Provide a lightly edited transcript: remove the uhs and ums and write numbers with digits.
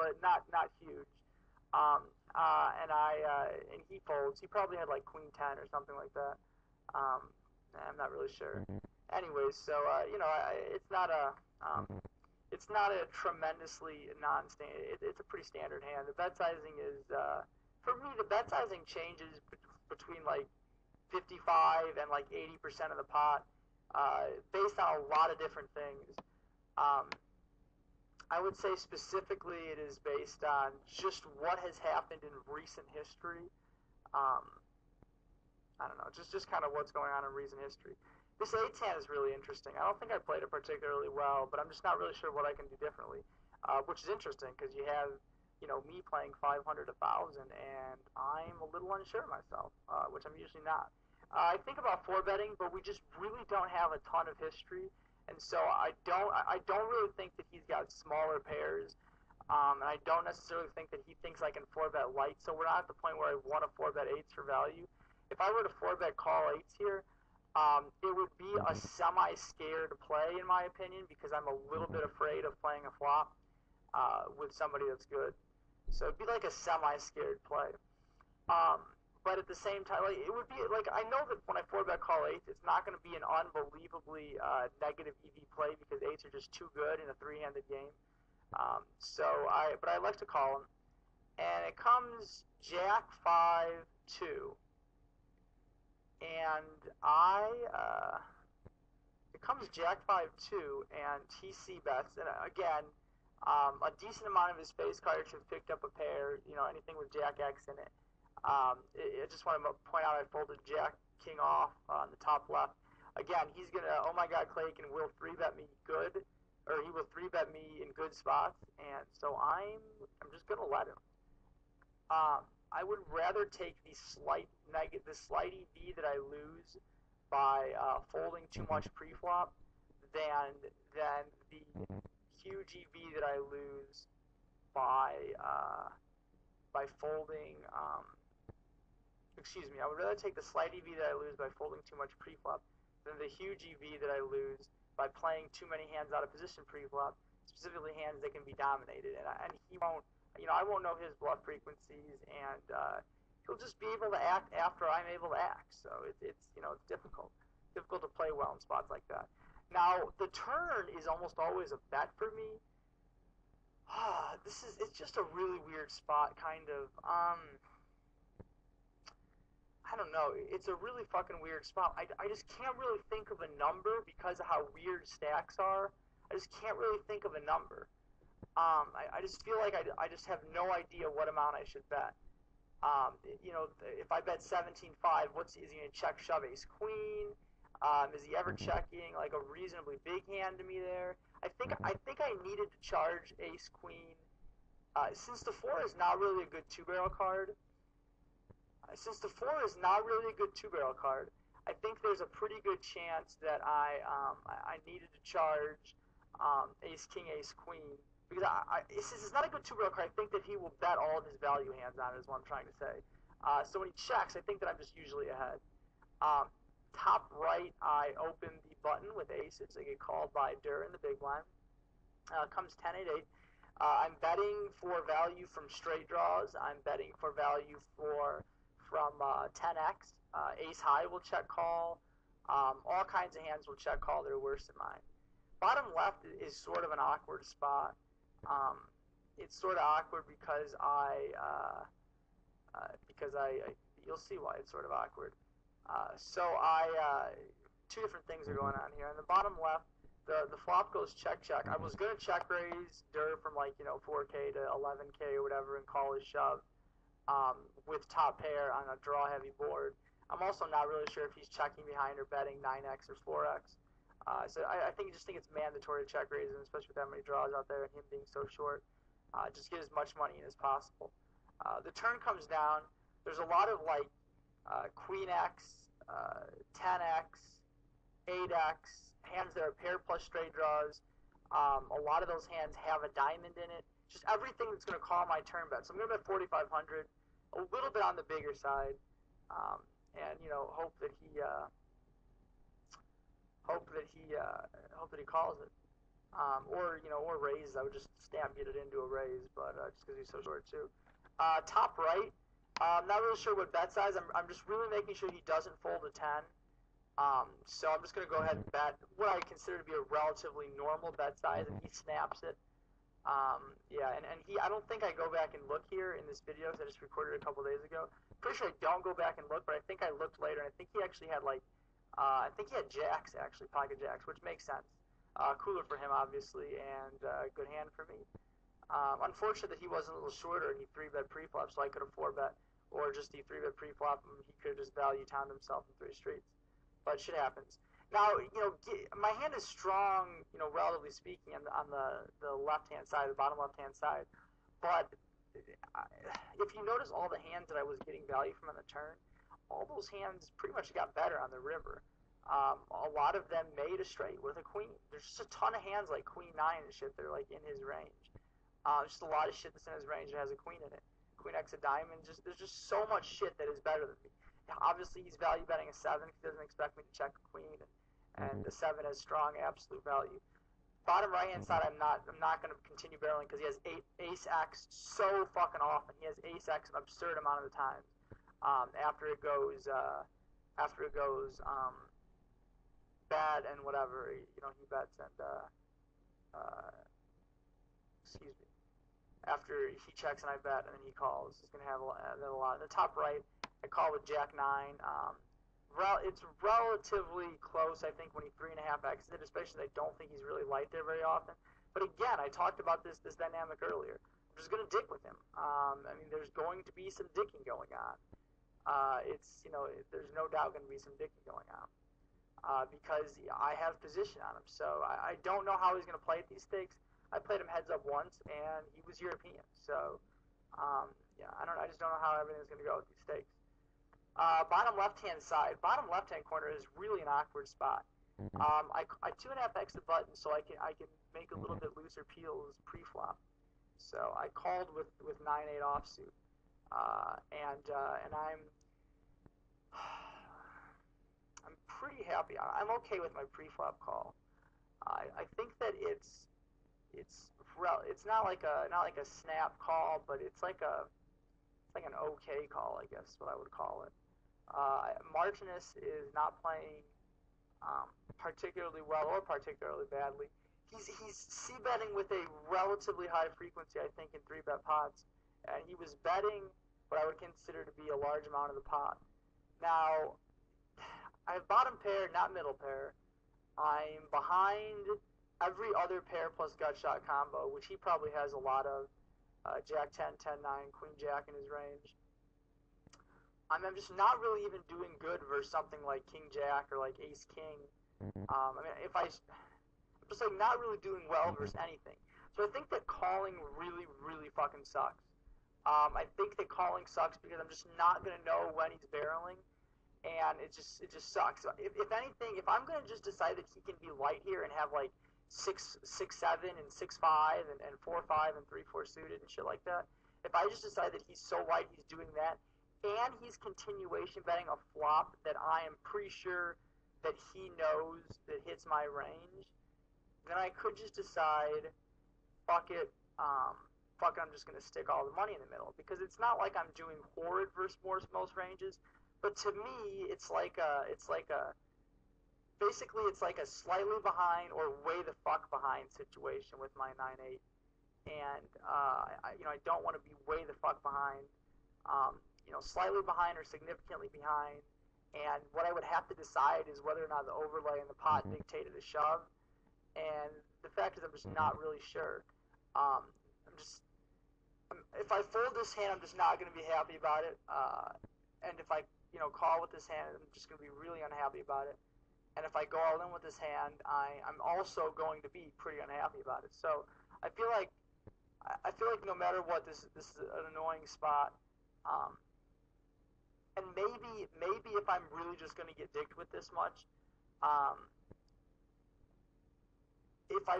but not huge. And he folds. He probably had like Queen 10 or something like that. Um, I'm not really sure. Anyways, so it's not a tremendously non-standard. It's a pretty standard hand. The bet sizing is for me. The bet sizing changes between like 55 and like 80% of the pot, based on a lot of different things. Um, I would say specifically it is based on just what has happened in recent history. Um, I don't know, just kind of what's going on in recent history. This eights hand is really interesting. I don't think I played it particularly well, but I'm just not really sure what I can do differently, which is interesting because you have, me playing 500, 1,000, and I'm a little unsure myself, which I'm usually not. I think about four betting, but we just really don't have a ton of history, and so I don't really think that he's got smaller pairs, and I don't necessarily think that he thinks I can four bet light. So we're not at the point where I want to four bet eights for value. If I were to four bet call eights here, it would be a semi-scared play in my opinion because I'm a little bit afraid of playing a flop with somebody that's good. So it'd be like a semi-scared play. Um, but at the same time, like it would be like I know that when I four bet call eights, it's not going to be an unbelievably negative EV play because eights are just too good in a three-handed game. But I like to call them, and it comes Jack 5-2, and it comes Jack 5-2, and TC bets, and again, a decent amount of his face cards have picked up a pair, anything with Jack X in it. I just want to point out I folded Jack King off on the top left. Again, he's gonna, oh my God, Clayton will three bet me good, or he will three bet me in good spots, and so I'm just gonna let him. I would rather take the slight EV that I lose by folding too much pre-flop than the huge EV that I lose by folding. Excuse me. I would rather take the slight EV that I lose by folding too much pre-flop than the huge EV that I lose by playing too many hands out of position pre-flop, specifically hands that can be dominated. And he won't. I won't know his bluff frequencies, and he'll just be able to act after I'm able to act. So it's difficult to play well in spots like that. Now the turn is almost always a bet for me. It's just a really weird spot, kind of. I don't know. It's a really fucking weird spot. I just can't really think of a number because of how weird stacks are. I just can't really think of a number. I just feel like I just have no idea what amount I should bet. If I bet 17-5, is he going to check shove ace queen? Is he ever checking like a reasonably big hand to me there? I think I needed to charge ace queen. Since the four is not really a good two barrel card. Since the four is not really a good two barrel card, I think there's a pretty good chance that I needed to charge ace king ace queen because since it's not a good two barrel card, I think that he will bet all of his value hands on it. Is what I'm trying to say. So when he checks, I think that I'm just usually ahead. Top right, I open the button with aces. I get called by Dur in the big blind. Comes 10-8-8. I'm betting for value from straight draws. I'm betting for value from 10x. Ace high will check call. All kinds of hands will check call. They're worse than mine. Bottom left is sort of an awkward spot. It's sort of awkward because you'll see why it's sort of awkward. Two different things are going on here. On the bottom left, the flop goes check check. I was gonna check raise Dur from 4K to 11K or whatever and call his shove with top pair on a draw heavy board. I'm also not really sure if he's checking behind or betting 9x or 4x. So I think it's mandatory to check raise him, especially with that many draws out there and him being so short. Just get as much money in as possible. The turn comes down. There's a lot of Queen X, 10x, 8x, hands that are pair plus straight draws. A lot of those hands have a diamond in it. Just everything that's going to call my turn bet. So I'm going to bet 4,500, a little bit on the bigger side, and hope that he calls it. or or raises. I would just stamp get it into a raise, but just because he's so short too. Top right, not really sure what bet size. I'm just really making sure he doesn't fold a 10. So I'm just going to go ahead and bet what I consider to be a relatively normal bet size, and he snaps it. Yeah, and I don't think I go back and look here in this video because I just recorded it a couple days ago. Pretty sure I don't go back and look, but I think I looked later, and I think he actually had I think he had jacks, actually, pocket jacks, which makes sense. Cooler for him, obviously, and good hand for me. Unfortunate that he wasn't a little shorter and he 3-bet pre-flop, so I could have 4-bet, or just he 3-bet pre-flop, and he could have just value timed himself in 3 streets. But shit happens. Now, my hand is strong, relatively speaking, on the left-hand side, the bottom left-hand side. But if you notice all the hands that I was getting value from on the turn, all those hands pretty much got better on the river. A lot of them made a straight with a queen. There's just a ton of hands like queen 9 and shit that are like in his range. Just a lot of shit that's in his range that has a queen in it. Queen X of diamond. There's just so much shit that is better than me. Obviously, he's value betting a 7 because he doesn't expect me to check a queen, and the 7 has strong absolute value. Bottom right hand side, I'm not going to continue barreling because he has ace X so fucking often. He has ace X an absurd amount of the time. After it goes bad and whatever, he bets and excuse me. After he checks and I bet and then he calls, he's gonna have a lot. In the top right, I call with Jack 9. It's relatively close, I think, when he 3.5x's it, especially I don't think he's really light there very often. But again, I talked about this dynamic earlier. I'm just gonna dick with him. I mean, there's going to be some dicking going on. There's no doubt going to be some dicking going on. Because I have position on him. So I don't know how he's going to play at these stakes. I played him heads up once, and he was European. So, yeah, I don't know. I just don't know how everything's going to go with these stakes. Bottom left-hand side. Bottom left-hand corner is really an awkward spot. I 2.5x the button so I can make a little bit looser peels pre-flop. So I called with 9-8 offsuit. And I'm pretty happy. I'm okay with my pre-flop call. I think that it's not like a snap call, but it's like an okay call, I guess is what I would call it. Martinez is not playing particularly well or particularly badly. He's c-betting with a relatively high frequency, I think, in 3-bet pots, and he was betting what I would consider to be a large amount of the pot. Now, I have bottom pair, not middle pair. I'm behind every other pair plus gut shot combo, which he probably has a lot of. Jack 10, 10, 9, Queen Jack in his range. I'm just not really even doing good versus something like King Jack or like Ace King. I mean, I'm just like not really doing well versus anything. So I think that calling really, really fucking sucks. I think that calling sucks because I'm just not gonna know when he's barreling. And it just sucks. If anything, if I'm gonna just decide that he can be light here and have like 6-7 and 6-5 and 4-5 and 3-4 suited and shit like that, if I just decide that he's so light he's doing that, and he's continuation betting a flop that I am pretty sure that he knows that hits my range, then I could just decide, fuck it, I'm just gonna stick all the money in the middle because it's not like I'm doing horrid versus most ranges. But to me, it's like a slightly behind or way the fuck behind situation with my 9-8, and I don't want to be way the fuck behind, slightly behind or significantly behind, and what I would have to decide is whether or not the overlay in the pot dictated a shove, and the fact is I'm just not really sure. If I fold this hand, I'm just not going to be happy about it, and if I call with this hand, I'm just going to be really unhappy about it. And if I go all in with this hand, I'm also going to be pretty unhappy about it. So I feel like no matter what, this is an annoying spot. And maybe if I'm really just going to get dicked with this much, if I